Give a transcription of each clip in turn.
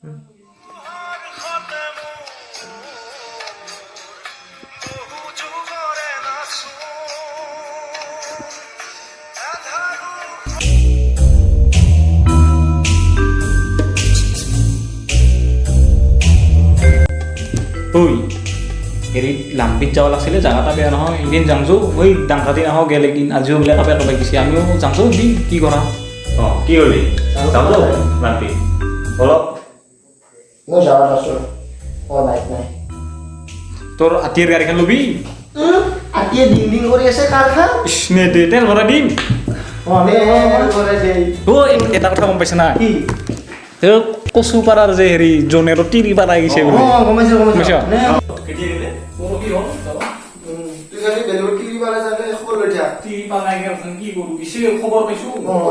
ঐ হেৰিত লাম্পিত যাব লাগিছিলে জাগাটা বেয়া নহয় এদিন যামছো ঐ ডাংখাতি নাহক গেলে দিন আজিও বোলে কাপে কাপে গেছি আমিও যামছো দি কি কৰা অঁ কি কৰিলি যামছো লাম্পি অলপ মই যাবাত আছো বাইক নাই তোৰ আতিৰ গাড়ীখন ল'বি আতিয়ে দিন কৰি আছে কাৰখান নে দে তেল ভৰাই দিম ঐ এটা কথা গম পাইছে না কি কচুপাৰাৰ যে হেৰি জনেৰো তিৰি পাৰা গৈছে বোলে গমাইছে বুজিছ কেতিয়া দিলে কি হ'ল তুই খালি বেলেগ কি বাৰে যাবে খবৰ লৈ থাক তিৰি পাৰা কি কৰো কিছু খবৰ পাইছো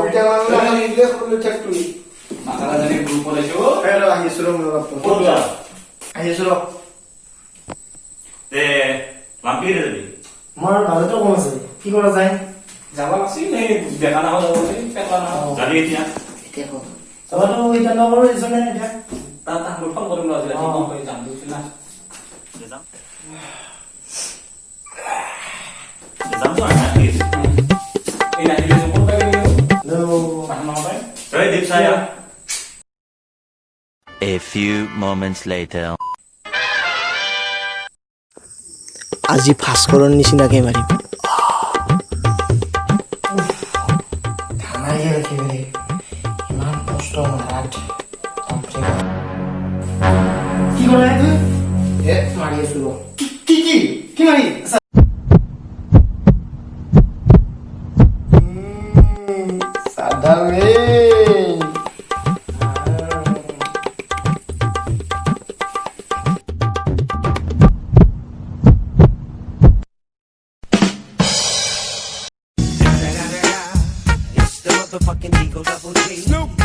এতিয়া মানে নিলে খবৰ লৈ থাক তুই মাথাটা জানি গ্ৰুপ বনাইছো হেল্ল আহিছো ৰ মোৰ লগত ক'ত যোৱা আহিছো ৰ তে লাম্পি যাবি মোৰ বাজেটটো কম আছে কি কৰা যায় যাব লাগছিল এই দেখা নাহল যাব পেটলা নাহল যাবি এতিয়া এতিয়া কম যাবাতো এতিয়া নকৰো ইজনে এতিয়া তাক ফোন কৰিম আজি ৰাতি যাম দিছিল না যাম যামতো আহি এই নাহিলে যোন পাই গেল হেল্ল' মানুহ নহয় তই দীপ চাই A few moments later. আজি ভাস্কৰৰ নিচিনাকে মাৰিম ধানাই ৰাখিবি ইমান কষ্ট মাৰাত কি কৰা তুই মাৰি আছো কি মাৰি সাদালে It's the motherfucking Eagle Double G. Snoop